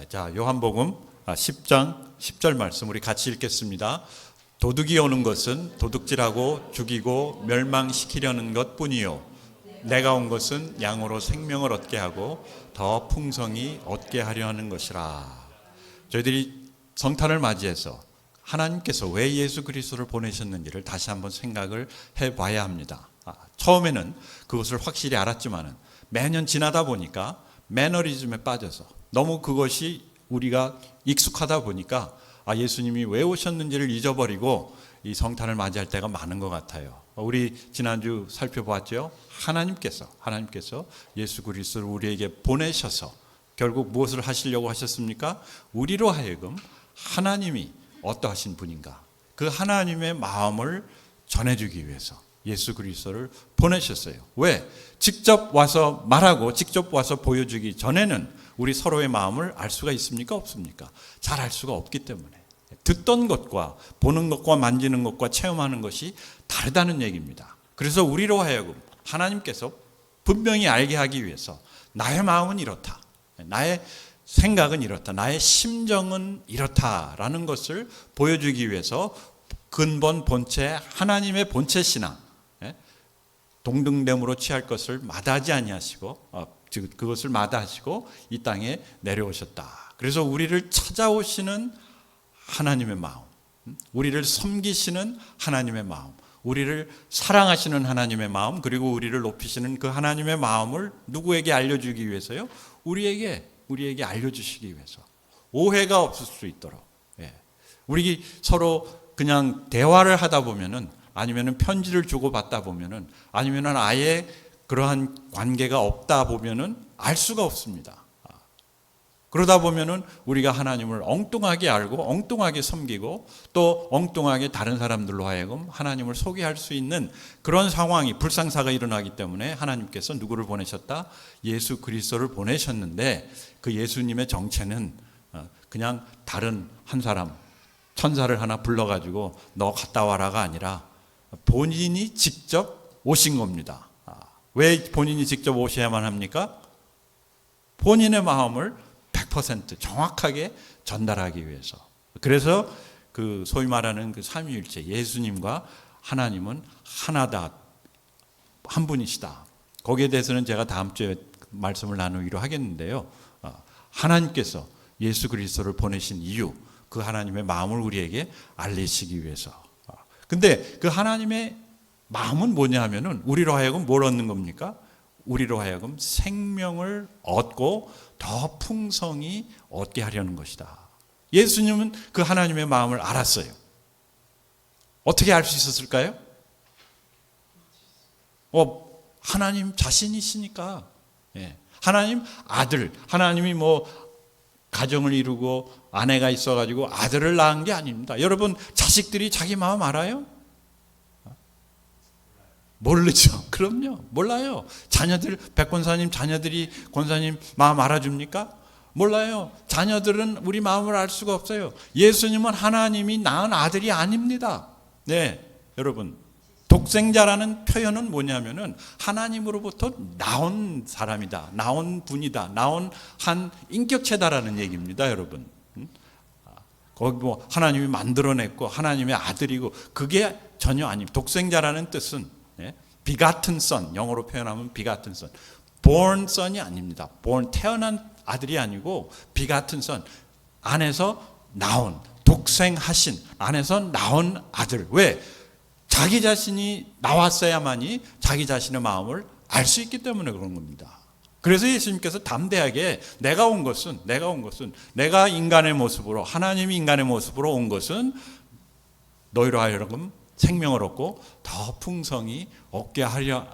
자, 요한복음 10장 10절 말씀 우리 같이 읽겠습니다. 도둑이 오는 것은 도둑질하고 죽이고 멸망시키려는 것뿐이요 내가 온 것은 양으로 생명을 얻게 하고 더 풍성히 얻게 하려 하는 것이라. 저희들이 성탄을 맞이해서 하나님께서 왜 예수 그리스도를 보내셨는지를 다시 한번 생각을 해봐야 합니다. 처음에는 그것을 확실히 알았지만은 매년 지나다 보니까 매너리즘에 빠져서 너무 그것이 우리가 익숙하다 보니까 예수님이 왜 오셨는지를 잊어버리고 이 성탄을 맞이할 때가 많은 것 같아요. 우리 지난주 살펴보았죠. 하나님께서 예수 그리스도를 우리에게 보내셔서 결국 무엇을 하시려고 하셨습니까? 우리로 하여금 하나님이 어떠하신 분인가, 그 하나님의 마음을 전해주기 위해서 예수 그리스도를 보내셨어요. 왜? 직접 와서 말하고 직접 와서 보여주기 전에는 우리 서로의 마음을 알 수가 있습니까? 없습니까? 잘 알 수가 없기 때문에 듣던 것과 보는 것과 만지는 것과 체험하는 것이 다르다는 얘기입니다. 그래서 우리로 하여금 하나님께서 분명히 알게 하기 위해서 나의 마음은 이렇다, 나의 생각은 이렇다, 나의 심정은 이렇다라는 것을 보여주기 위해서 근본 본체, 하나님의 본체 신앙, 동등됨으로 취할 것을 마다하지 아니하시고 그것을 마다하시고 이 땅에 내려오셨다. 그래서 우리를 찾아오시는 하나님의 마음, 우리를 섬기시는 하나님의 마음, 우리를 사랑하시는 하나님의 마음, 그리고 우리를 높이시는 그 하나님의 마음을 누구에게 알려주기 위해서요? 우리에게 알려주시기 위해서. 오해가 없을 수 있도록. 우리 서로 그냥 대화를 하다 보면은, 아니면은 편지를 주고받다 보면은, 아니면은 아예 그러한 관계가 없다 보면은 알 수가 없습니다. 그러다 보면은 우리가 하나님을 엉뚱하게 알고 엉뚱하게 섬기고 또 엉뚱하게 다른 사람들로 하여금 하나님을 소개할 수 있는 그런 상황이, 불상사가 일어나기 때문에 하나님께서 누구를 보내셨다? 예수 그리스도를 보내셨는데, 그 예수님의 정체는 그냥 다른 한 사람, 천사를 하나 불러가지고 너 갔다 와라가 아니라 본인이 직접 오신 겁니다. 왜 본인이 직접 오셔야만 합니까? 본인의 마음을 100% 정확하게 전달하기 위해서. 그래서 그 소위 말하는 그 삼위일체, 예수님과 하나님은 하나다, 한 분이시다. 거기에 대해서는 제가 다음 주에 말씀을 나누기로 하겠는데요. 하나님께서 예수 그리스도를 보내신 이유, 그 하나님의 마음을 우리에게 알리시기 위해서. 근데 그 하나님의 마음은 뭐냐 하면은 우리로 하여금 뭘 얻는 겁니까? 우리로 하여금 생명을 얻고 더 풍성히 얻게 하려는 것이다. 예수님은 그 하나님의 마음을 알았어요. 어떻게 알 수 있었을까요? 하나님 자신이시니까. 하나님 아들, 하나님이 가정을 이루고 아내가 있어가지고 아들을 낳은 게 아닙니다. 여러분, 자식들이 자기 마음 알아요? 모르죠. 그럼요. 몰라요. 자녀들, 백권사님 자녀들이 권사님 마음 알아줍니까? 몰라요. 자녀들은 우리 마음을 알 수가 없어요. 예수님은 하나님이 낳은 아들이 아닙니다. 여러분, 독생자라는 표현은 뭐냐면은 하나님으로부터 나온 사람이다, 나온 분이다, 나온 한 인격체다라는 얘기입니다, 여러분. 거기 하나님이 만들어냈고 하나님의 아들이고, 그게 전혀 아닙니다. 독생자라는 뜻은 begotten son, 영어로 표현하면 begotten son, born son이 아닙니다. born, 태어난 아들이 아니고 begotten son, 안에서 나온, 독생하신 안에서 나온 아들. 왜? 자기 자신이 나왔어야만이 자기 자신의 마음을 알 수 있기 때문에 그런 겁니다. 그래서 예수님께서 담대하게 내가 인간의 모습으로, 하나님이 인간의 모습으로 온 것은 너희로 하여금 생명을 얻고 더 풍성히 얻게 하려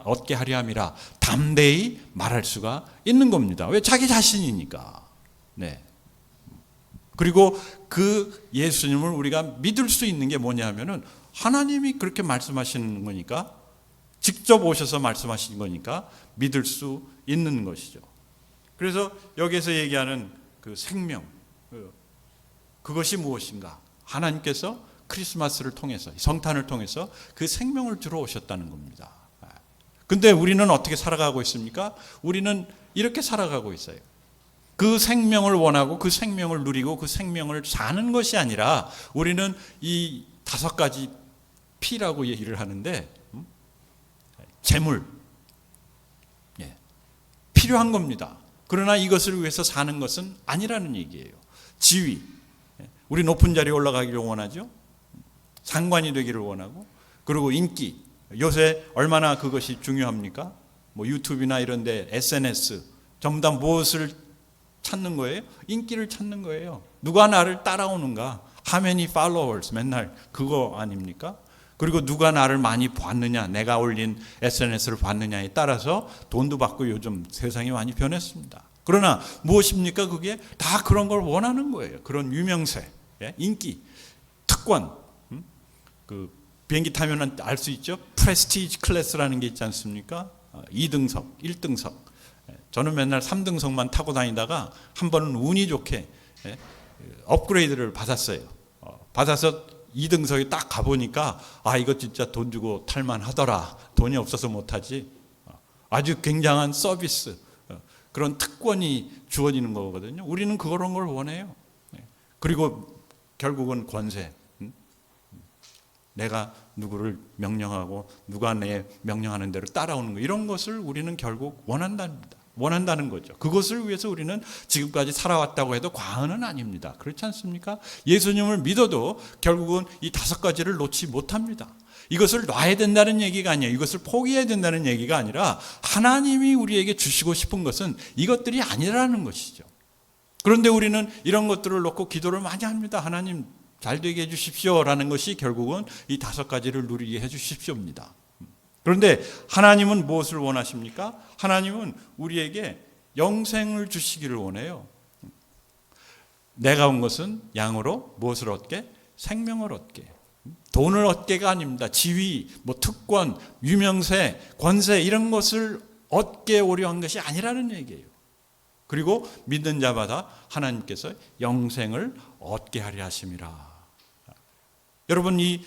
함이라 담대히 말할 수가 있는 겁니다. 왜? 자기 자신이니까. 그리고 그 예수님을 우리가 믿을 수 있는 게 뭐냐면은 하나님이 그렇게 말씀하시는 거니까, 직접 오셔서 말씀하신 거니까 믿을 수 있는 것이죠. 그래서 여기에서 얘기하는 그 생명, 그것이 무엇인가? 하나님께서 크리스마스를 통해서, 성탄을 통해서 그 생명을 주러 오셨다는 겁니다. 근데 우리는 어떻게 살아가고 있습니까? 우리는 이렇게 살아가고 있어요. 그 생명을 원하고 그 생명을 누리고 그 생명을 사는 것이 아니라 우리는 이 5가지 P라고 얘기를 하는데 재물, 필요한 겁니다. 그러나 이것을 위해서 사는 것은 아니라는 얘기예요. 지위, 우리 높은 자리에 올라가기를 원하죠. 상관이 되기를 원하고, 그리고 인기, 요새 얼마나 그것이 중요합니까? 뭐 유튜브나 이런 데 SNS 전부 다 무엇을 찾는 거예요? 인기를 찾는 거예요. 누가 나를 따라오는가? How many followers? 맨날 그거 아닙니까? 그리고 누가 나를 많이 봤느냐, 내가 올린 SNS를 봤느냐에 따라서 돈도 받고 요즘 세상이 많이 변했습니다. 그러나 무엇입니까? 그게 다 그런 걸 원하는 거예요. 그런 유명세, 인기, 특권. 그 비행기 타면 알 수 있죠? 프레스티지 클래스라는 게 있지 않습니까? 2등석, 1등석. 저는 맨날 3등석만 타고 다니다가 한 번은 운이 좋게 업그레이드를 받았어요. 받아서 2등석에 딱 가보니까 이거 진짜 돈 주고 탈만 하더라. 돈이 없어서 못하지. 아주 굉장한 서비스, 그런 특권이 주어지는 거거든요. 우리는 그런 걸 원해요. 그리고 결국은 권세. 내가 누구를 명령하고 누가 내 명령하는 대로 따라오는 거, 이런 것을 우리는 결국 원한다는 거죠. 그것을 위해서 우리는 지금까지 살아왔다고 해도 과언은 아닙니다. 그렇지 않습니까? 예수님을 믿어도 결국은 이 5가지를 놓지 못합니다. 이것을 놔야 된다는 얘기가 아니에요. 이것을 포기해야 된다는 얘기가 아니라 하나님이 우리에게 주시고 싶은 것은 이것들이 아니라는 것이죠. 그런데 우리는 이런 것들을 놓고 기도를 많이 합니다. 하나님 잘 되게 해주십시오라는 것이 결국은 이 5가지를 누리게 해주십시오입니다. 그런데 하나님은 무엇을 원하십니까? 하나님은 우리에게 영생을 주시기를 원해요. 내가 온 것은 양으로 무엇을 얻게? 생명을 얻게. 돈을 얻게가 아닙니다. 지위, 특권, 유명세, 권세, 이런 것을 얻게 오려 한 것이 아니라는 얘기예요. 그리고 믿는 자마다 하나님께서 영생을 얻게 하려 하심이라. 여러분, 이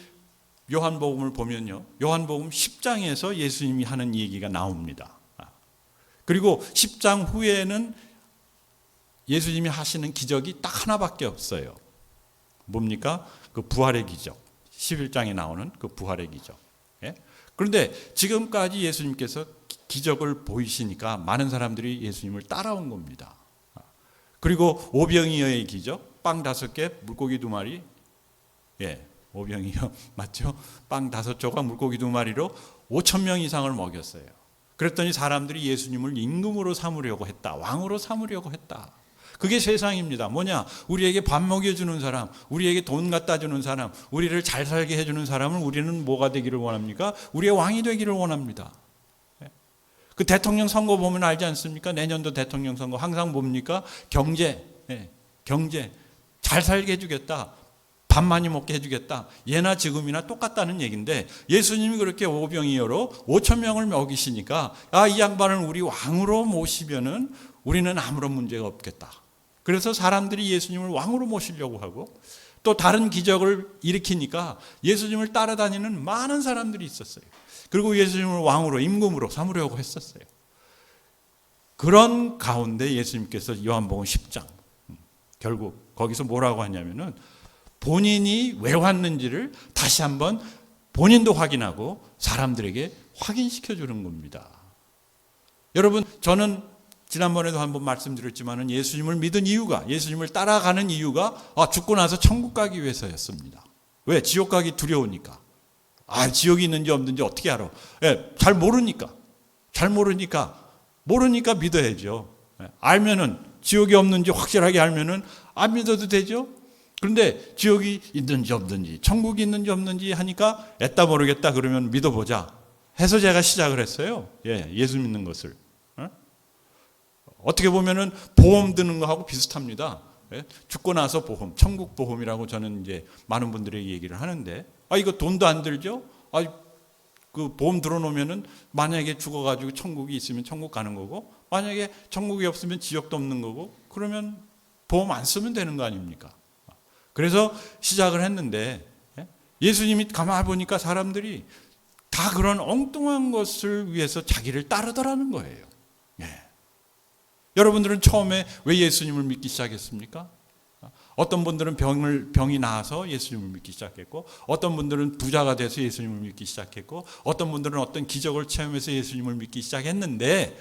요한복음을 보면요, 요한복음 10장에서 예수님이 하는 얘기가 나옵니다. 그리고 10장 후에는 예수님이 하시는 기적이 딱 하나밖에 없어요. 뭡니까? 그 부활의 기적. 11장에 나오는 그 부활의 기적. 그런데 지금까지 예수님께서 기적을 보이시니까 많은 사람들이 예수님을 따라온 겁니다. 그리고 오병이어의 기적, 빵 5개, 물고기 2마리. 오병이어 맞죠? 빵 5조각, 물고기 2마리로 5,000명 이상을 먹였어요. 그랬더니 사람들이 예수님을 임금으로 삼으려고 했다. 왕으로 삼으려고 했다. 그게 세상입니다. 뭐냐? 우리에게 밥 먹여주는 사람, 우리에게 돈 갖다 주는 사람, 우리를 잘 살게 해주는 사람은 우리는 뭐가 되기를 원합니까? 우리의 왕이 되기를 원합니다. 그 대통령 선거 보면 알지 않습니까? 내년도 대통령 선거 항상 뭡니까? 경제, 경제 잘 살게 해주겠다. 밥 많이 먹게 해주겠다. 예나 지금이나 똑같다는 얘기인데, 예수님이 그렇게 오병이어로 5,000명을 먹이시니까 이 양반을 우리 왕으로 모시면은 우리는 아무런 문제가 없겠다. 그래서 사람들이 예수님을 왕으로 모시려고 하고, 또 다른 기적을 일으키니까 예수님을 따라다니는 많은 사람들이 있었어요. 그리고 예수님을 왕으로, 임금으로 삼으려고 했었어요. 그런 가운데 예수님께서 요한복음 10장 결국 거기서 뭐라고 하냐면은 본인이 왜 왔는지를 다시 한번 본인도 확인하고 사람들에게 확인시켜 주는 겁니다. 여러분, 저는 지난번에도 한번 말씀드렸지만 예수님을 믿은 이유가, 예수님을 따라가는 이유가 죽고 나서 천국 가기 위해서였습니다. 왜? 지옥 가기 두려우니까. 지옥이 있는지 없는지 어떻게 알아? 잘 모르니까 믿어야죠. 알면은, 지옥이 없는지 확실하게 알면은 안 믿어도 되죠. 그런데 지옥이 있는지 없는지, 천국이 있는지 없는지 하니까 애따 모르겠다 그러면 믿어보자 해서 제가 시작을 했어요. 예수 믿는 것을. 어떻게 보면은 보험 드는 거하고 비슷합니다. 죽고 나서 보험, 천국 보험이라고 저는 이제 많은 분들에게 얘기를 하는데, 이거 돈도 안 들죠? 그 보험 들어놓으면은 만약에 죽어가지고 천국이 있으면 천국 가는 거고, 만약에 천국이 없으면 지옥도 없는 거고, 그러면 보험 안 쓰면 되는 거 아닙니까? 그래서 시작을 했는데, 예수님이 가만히 보니까 사람들이 다 그런 엉뚱한 것을 위해서 자기를 따르더라는 거예요. 여러분들은 처음에 왜 예수님을 믿기 시작했습니까? 어떤 분들은 병이 나아서 예수님을 믿기 시작했고, 어떤 분들은 부자가 돼서 예수님을 믿기 시작했고, 어떤 분들은 어떤 기적을 체험해서 예수님을 믿기 시작했는데,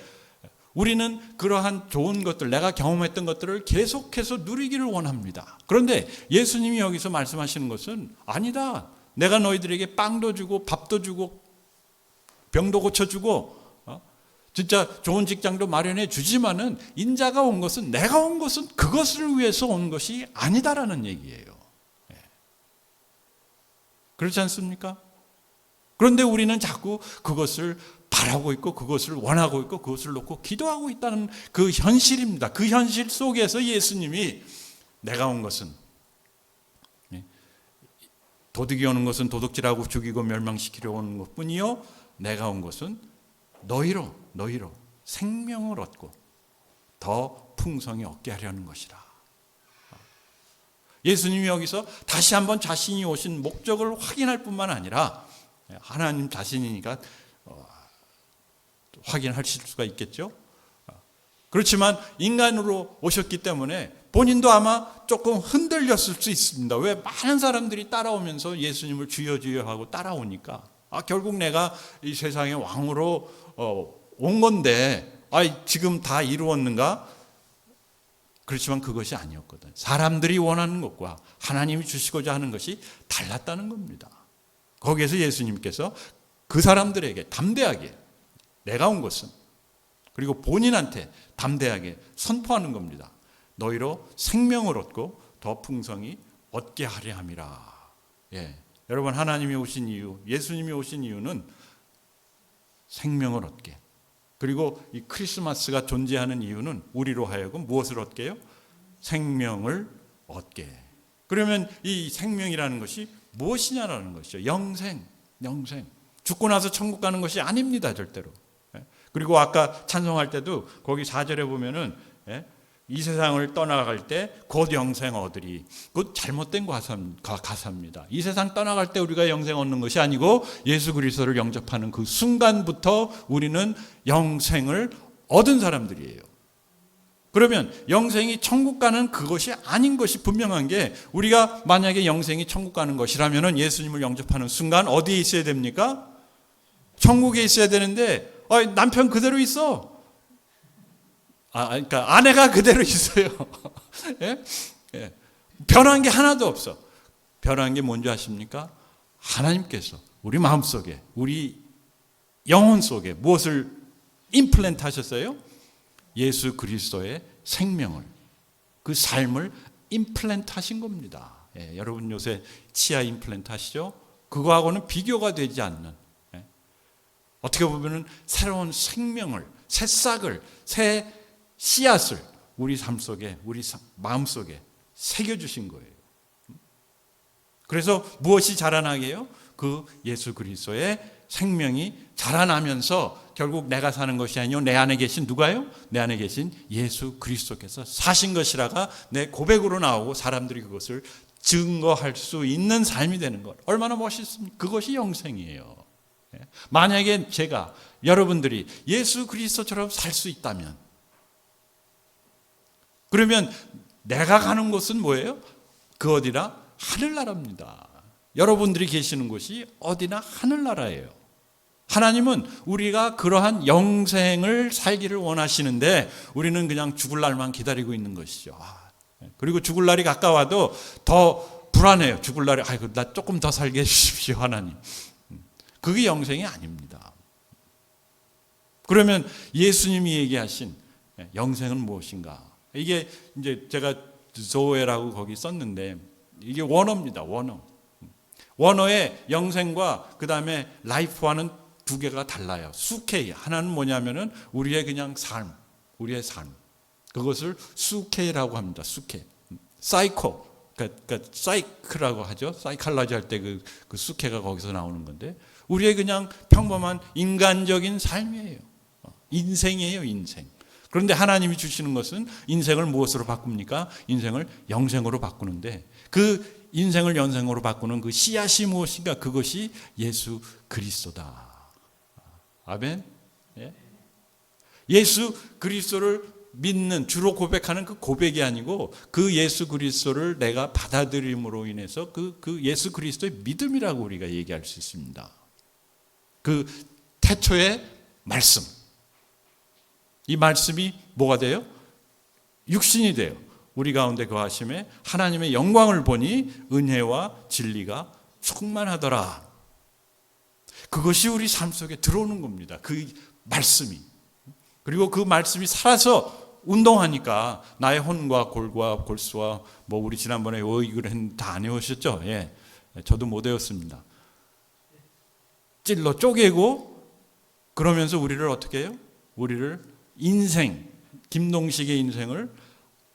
우리는 그러한 좋은 것들, 내가 경험했던 것들을 계속해서 누리기를 원합니다. 그런데 예수님이 여기서 말씀하시는 것은 아니다. 내가 너희들에게 빵도 주고 밥도 주고 병도 고쳐주고 진짜 좋은 직장도 마련해 주지만은 인자가 온 것은, 내가 온 것은 그것을 위해서 온 것이 아니다라는 얘기예요. 그렇지 않습니까? 그런데 우리는 자꾸 그것을 바라고 있고 그것을 원하고 있고 그것을 놓고 기도하고 있다는 그 현실입니다. 그 현실 속에서 예수님이 내가 온 것은, 도둑이 오는 것은 도둑질하고 죽이고 멸망시키려 오는 것뿐이요, 내가 온 것은 너희로 생명을 얻고 더 풍성히 얻게 하려는 것이라. 예수님이 여기서 다시 한번 자신이 오신 목적을 확인할 뿐만 아니라, 하나님 자신이니까 확인하실 수가 있겠죠. 그렇지만 인간으로 오셨기 때문에 본인도 아마 조금 흔들렸을 수 있습니다. 왜? 많은 사람들이 따라오면서 예수님을 주여 주여 하고 따라오니까 결국 내가 이 세상의 왕으로 온 건데 지금 다 이루었는가? 그렇지만 그것이 아니었거든. 사람들이 원하는 것과 하나님이 주시고자 하는 것이 달랐다는 겁니다. 거기에서 예수님께서 그 사람들에게 담대하게 내가 온 것은, 그리고 본인한테 담대하게 선포하는 겁니다. 너희로 생명을 얻고 더 풍성히 얻게 하려 함이라. 여러분, 하나님이 오신 이유, 예수님이 오신 이유는 생명을 얻게, 그리고 이 크리스마스가 존재하는 이유는 우리로 하여금 무엇을 얻게 해요? 생명을 얻게. 그러면 이 생명이라는 것이 무엇이냐라는 것이죠. 영생. 죽고 나서 천국 가는 것이 아닙니다, 절대로. 그리고 아까 찬송할 때도 거기 4절에 보면은 이 세상을 떠나갈 때 곧 영생 얻으리. 그것 잘못된 가사입니다. 이 세상 떠나갈 때 우리가 영생 얻는 것이 아니고 예수 그리스도를 영접하는 그 순간부터 우리는 영생을 얻은 사람들이에요. 그러면 영생이 천국 가는 그것이 아닌 것이 분명한 게, 우리가 만약에 영생이 천국 가는 것이라면 예수님을 영접하는 순간 어디에 있어야 됩니까? 천국에 있어야 되는데 남편 그대로 있어. 그러니까 아내가 그대로 있어요. 변한 게 하나도 없어. 변한 게 뭔지 아십니까? 하나님께서 우리 마음속에, 우리 영혼 속에 무엇을 임플란트 하셨어요? 예수 그리스도의 생명을, 그 삶을 임플란트 하신 겁니다. 여러분 요새 치아 임플란트 하시죠? 그거하고는 비교가 되지 않는, 어떻게 보면 새로운 생명을, 새싹을, 새 씨앗을 우리 삶 속에, 우리 마음 속에 새겨주신 거예요. 그래서 무엇이 자라나게 해요? 그 예수 그리스도의 생명이 자라나면서 결국 내가 사는 것이 아니요, 내 안에 계신 누가요? 내 안에 계신 예수 그리스도께서 사신 것이라가 내 고백으로 나오고 사람들이 그것을 증거할 수 있는 삶이 되는 것. 얼마나 멋있습니까? 그것이 영생이에요. 만약에 제가, 여러분들이 예수 그리스도처럼 살 수 있다면, 그러면 내가 가는 곳은 뭐예요? 그 어디나? 하늘나라입니다. 여러분들이 계시는 곳이 어디나 하늘나라예요. 하나님은 우리가 그러한 영생을 살기를 원하시는데 우리는 그냥 죽을 날만 기다리고 있는 것이죠. 그리고 죽을 날이 가까워도 더 불안해요. 죽을 날이, 나 조금 더 살게 해주십시오, 하나님. 그게 영생이 아닙니다. 그러면 예수님이 얘기하신 영생은 무엇인가? 이게 이제 제가 조에라고 거기 썼는데, 이게 원어입니다. 원어의 영생과 그 다음에 라이프와는 두 개가 달라요. 수케이. 하나는 뭐냐면은 우리의 그냥 삶, 우리의 삶. 그것을 수케이라고 합니다. 수케. 사이코. 그러니까 사이크라고 하죠. 사이칼라지 할 때 그 수케가 거기서 나오는 건데, 우리의 그냥 평범한 인간적인 삶이에요. 인생이에요, 인생. 그런데 하나님이 주시는 것은 인생을 무엇으로 바꿉니까? 인생을 영생으로 바꾸는데, 그 인생을 영생으로 바꾸는 그 씨앗이 무엇인가? 그것이 예수 그리스도다. 아멘. 예수 그리스도를 믿는, 주로 고백하는 그 고백이 아니고 그 예수 그리스도를 내가 받아들임으로 인해서 그 예수 그리스도의 믿음이라고 우리가 얘기할 수 있습니다. 그 태초의 말씀. 이 말씀이 뭐가 돼요? 육신이 돼요. 우리 가운데 거하심에 하나님의 영광을 보니 은혜와 진리가 충만하더라. 그것이 우리 삶 속에 들어오는 겁니다. 그 말씀이. 그리고 그 말씀이 살아서 운동하니까 나의 혼과 골과 골수와 뭐 우리 지난번에 이걸 했는데 다 안 외우셨죠? 예. 저도 못 외웠습니다. 찔러 쪼개고 그러면서 우리를 어떻게 해요? 우리를 인생, 김동식의 인생을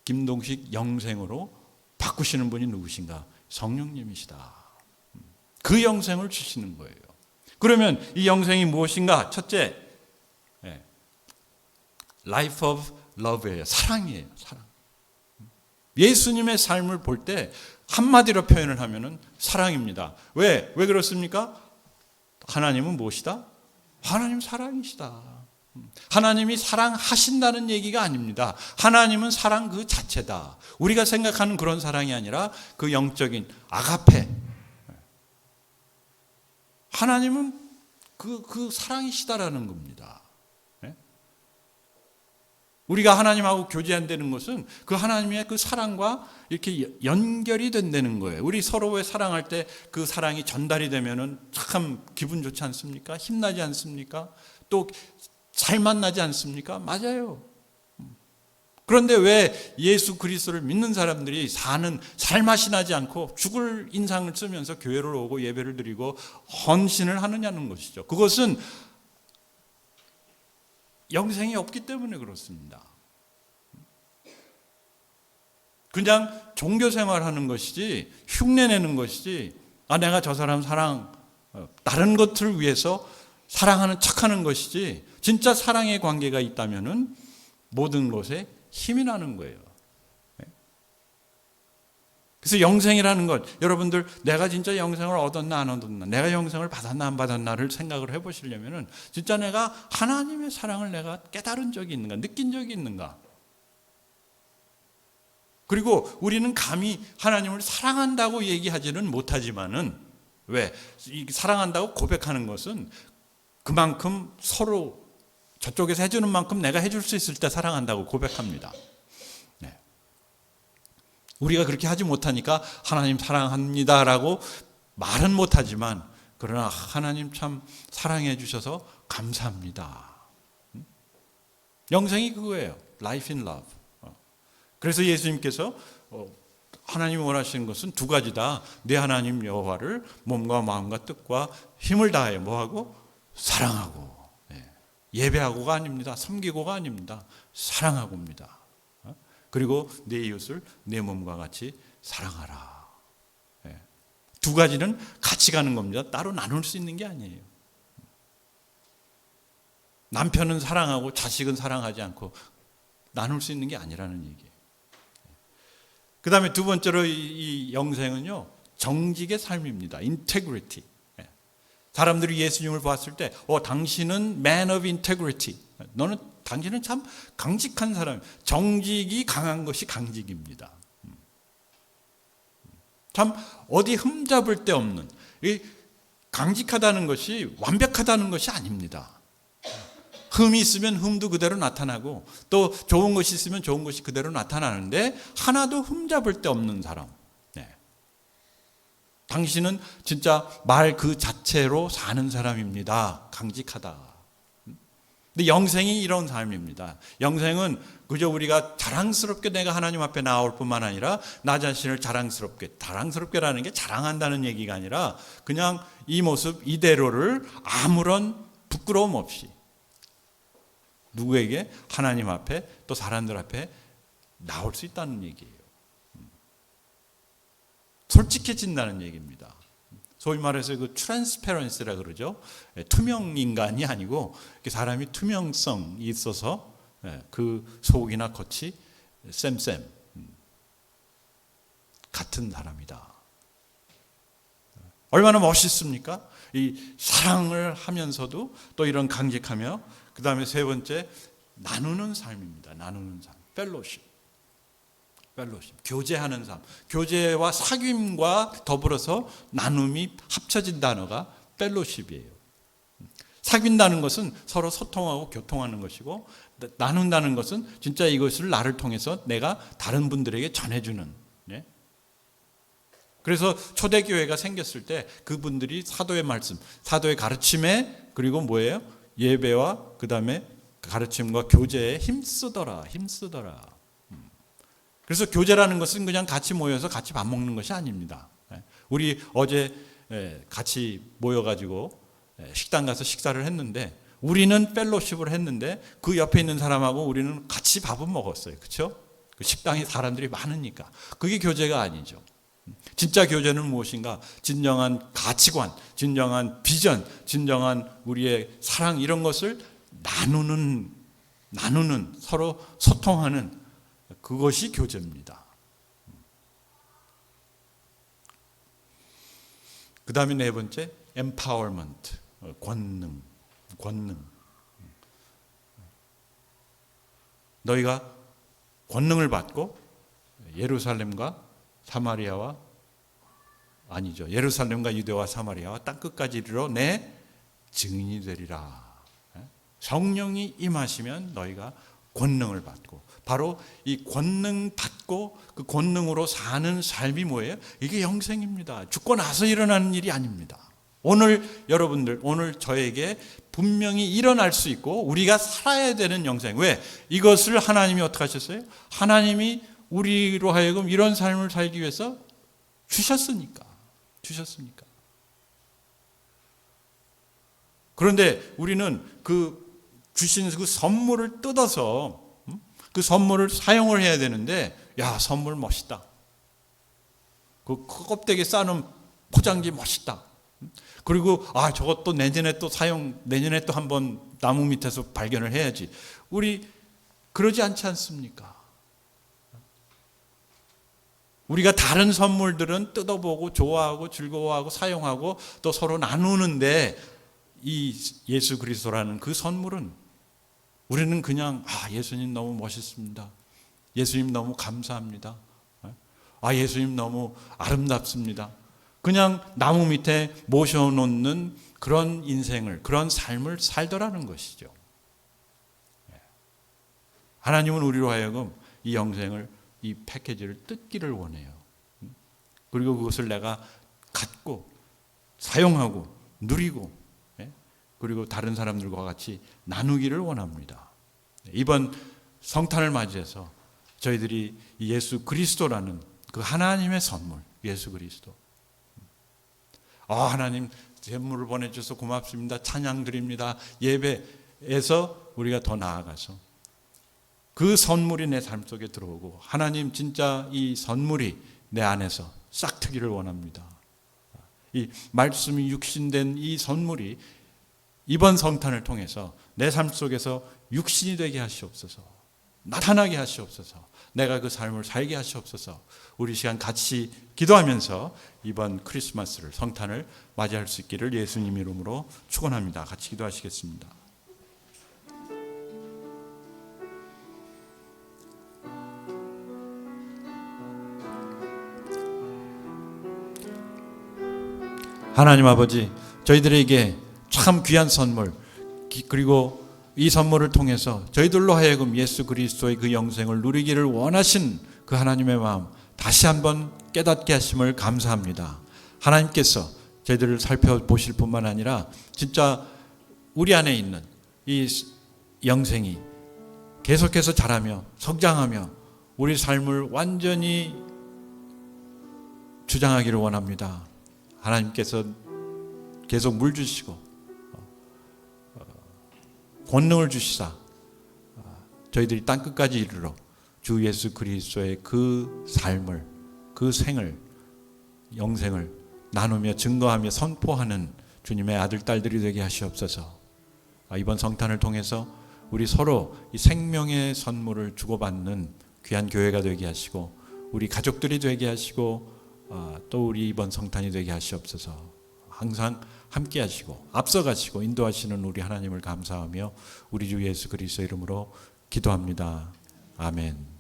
김동식 영생으로 바꾸시는 분이 누구신가? 성령님이시다. 그 영생을 주시는 거예요. 그러면 이 영생이 무엇인가? 첫째, Life of Love예요. 사랑이에요. 사랑. 예수님의 삶을 볼 때 한마디로 표현을 하면은 사랑입니다. 왜 그렇습니까? 하나님은 무엇이다? 하나님 사랑이시다. 하나님이 사랑하신다는 얘기가 아닙니다. 하나님은 사랑 그 자체다. 우리가 생각하는 그런 사랑이 아니라 그 영적인 아가페. 하나님은 그 사랑이시다라는 겁니다. 우리가 하나님하고 교제한다는 것은 그 하나님의 그 사랑과 이렇게 연결이 된다는 거예요. 우리 서로의 사랑할 때 그 사랑이 전달이 되면은 참 기분 좋지 않습니까? 힘나지 않습니까? 또 잘 만나지 않습니까? 맞아요. 그런데 왜 예수 그리스도를 믿는 사람들이 사는 살맛이 나지 않고 죽을 인상을 쓰면서 교회를 오고 예배를 드리고 헌신을 하느냐는 것이죠. 그것은 영생이 없기 때문에 그렇습니다. 그냥 종교 생활하는 것이지 흉내내는 것이지 내가 저 사람 다른 것들을 위해서 사랑하는 척하는 것이지 진짜 사랑의 관계가 있다면은 모든 것에 힘이 나는 거예요. 그래서 영생이라는 것, 여러분들 내가 진짜 영생을 얻었나 안 얻었나, 내가 영생을 받았나 안 받았나를 생각을 해보시려면은 진짜 내가 하나님의 사랑을 내가 깨달은 적이 있는가, 느낀 적이 있는가. 그리고 우리는 감히 하나님을 사랑한다고 얘기하지는 못하지만은 왜? 사랑한다고 고백하는 것은 그만큼 서로 저쪽에서 해주는 만큼 내가 해줄 수 있을 때 사랑한다고 고백합니다. 우리가 그렇게 하지 못하니까 하나님 사랑합니다라고 말은 못하지만 그러나 하나님 참 사랑해 주셔서 감사합니다. 영생이 그거예요. Life in love. 그래서 예수님께서 하나님이 원하시는 것은 두 가지다. 내 하나님 여호와를 몸과 마음과 뜻과 힘을 다하여 뭐하고? 사랑하고. 예배하고가 아닙니다. 섬기고가 아닙니다. 사랑하고입니다. 그리고 내 이웃을 내 몸과 같이 사랑하라. 두 가지는 같이 가는 겁니다. 따로 나눌 수 있는 게 아니에요. 남편은 사랑하고 자식은 사랑하지 않고 나눌 수 있는 게 아니라는 얘기예요. 그 다음에 두 번째로 이 영생은요, 정직의 삶입니다. integrity. 사람들이 예수님을 봤을 때, 당신은 man of integrity. 당신은 참 강직한 사람, 정직이 강한 것이 강직입니다. 참 어디 흠잡을 데 없는, 강직하다는 것이 완벽하다는 것이 아닙니다. 흠이 있으면 흠도 그대로 나타나고 또 좋은 것이 있으면 좋은 것이 그대로 나타나는데 하나도 흠잡을 데 없는 사람. 당신은 진짜 말 그 자체로 사는 사람입니다. 강직하다. 근데 영생이 이런 삶입니다. 영생은 그저 우리가 자랑스럽게 내가 하나님 앞에 나올 뿐만 아니라 나 자신을 자랑스럽게라는 게 자랑한다는 얘기가 아니라 그냥 이 모습 이대로를 아무런 부끄러움 없이 누구에게? 하나님 앞에 또 사람들 앞에 나올 수 있다는 얘기예요. 솔직해진다는 얘기입니다. 소위 말해서 그 트랜스페런시라 그러죠. 투명 인간이 아니고 사람이 투명성이 있어서 그 속이나 겉이 쌤 같은 사람이다. 얼마나 멋있습니까? 이 사랑을 하면서도 또 이런 강직하며 그 다음에 세 번째 나누는 삶입니다. 나누는 삶. 펠로십. 교제하는 삶. 교제와 사귐과 더불어서 나눔이 합쳐진 단어가 펠로십이에요. 사귄다는 것은 서로 소통하고 교통하는 것이고, 나눈다는 것은 진짜 이것을 나를 통해서 내가 다른 분들에게 전해주는. 네? 그래서 초대교회가 생겼을 때 그분들이 사도의 말씀, 사도의 가르침에, 그리고 뭐예요? 예배와 그 다음에 가르침과 교제에 힘쓰더라. 그래서 교제라는 것은 그냥 같이 모여서 같이 밥 먹는 것이 아닙니다. 우리 어제 같이 모여가지고 식당 가서 식사를 했는데, 우리는 펠로십을 했는데 그 옆에 있는 사람하고 우리는 같이 밥은 먹었어요. 그렇죠? 그 식당에 사람들이 많으니까. 그게 교제가 아니죠. 진짜 교제는 무엇인가? 진정한 가치관, 진정한 비전, 진정한 우리의 사랑, 이런 것을 나누는 서로 소통하는, 그것이 교제입니다. 그 다음에 네 번째, empowerment, 권능. 너희가 권능을 받고 예루살렘과 유대와 사마리아와 땅끝까지 이르러 내 증인이 되리라. 성령이 임하시면 너희가 권능을 받고, 바로 이 권능 받고 그 권능으로 사는 삶이 뭐예요? 이게 영생입니다. 죽고 나서 일어나는 일이 아닙니다. 오늘 여러분들, 오늘 저에게 분명히 일어날 수 있고 우리가 살아야 되는 영생. 왜? 이것을 하나님이 어떻게 하셨어요? 하나님이 우리로 하여금 이런 삶을 살기 위해서 주셨으니까. 그런데 우리는 그 주신 그 선물을 뜯어서 그 선물을 사용을 해야 되는데, 야, 선물 멋있다. 그 껍데기 싸는 포장지 멋있다. 그리고 저것도 내년에 또 한번 나무 밑에서 발견을 해야지. 우리 그러지 않지 않습니까? 우리가 다른 선물들은 뜯어보고 좋아하고 즐거워하고 사용하고 또 서로 나누는데, 이 예수 그리스도라는 그 선물은 우리는 그냥 예수님 너무 멋있습니다. 예수님 너무 감사합니다. 예수님 너무 아름답습니다. 그냥 나무 밑에 모셔놓는 그런 인생을, 그런 삶을 살더라는 것이죠. 하나님은 우리로 하여금 이 영생을, 이 패키지를 뜯기를 원해요. 그리고 그것을 내가 갖고 사용하고 누리고, 그리고 다른 사람들과 같이 나누기를 원합니다. 이번 성탄을 맞이해서 저희들이 예수 그리스도라는 그 하나님의 선물, 예수 그리스도. 하나님 선물을 보내주셔서 고맙습니다. 찬양 드립니다. 예배에서 우리가 더 나아가서 그 선물이 내 삶 속에 들어오고, 하나님 진짜 이 선물이 내 안에서 싹트기를 원합니다. 이 말씀이 육신된 이 선물이 이번 성탄을 통해서 내 삶 속에서 육신이 되게 하시옵소서. 나타나게 하시옵소서. 내가 그 삶을 살게 하시옵소서. 우리 시간 같이 기도하면서 이번 크리스마스를, 성탄을 맞이할 수 있기를 예수님 이름으로 축원합니다. 같이 기도하시겠습니다. 하나님 아버지, 저희들에게 참 귀한 선물, 그리고 이 선물을 통해서 저희들로 하여금 예수 그리스도의 그 영생을 누리기를 원하신 그 하나님의 마음 다시 한번 깨닫게 하심을 감사합니다. 하나님께서 저희들을 살펴보실 뿐만 아니라 진짜 우리 안에 있는 이 영생이 계속해서 자라며 성장하며 우리 삶을 완전히 주장하기를 원합니다. 하나님께서 계속 물 주시고 권능을 주시사 저희들이 땅끝까지 이르러 주 예수 그리스도의 그 삶을, 그 생을, 영생을 나누며 증거하며 선포하는 주님의 아들, 딸들이 되게 하시옵소서. 이번 성탄을 통해서 우리 서로 이 생명의 선물을 주고받는 귀한 교회가 되게 하시고, 우리 가족들이 되게 하시고, 또 우리 이번 성탄이 되게 하시옵소서. 항상 함께 하시고 앞서가시고 인도하시는 우리 하나님을 감사하며 우리 주 예수 그리스도 이름으로 기도합니다. 아멘.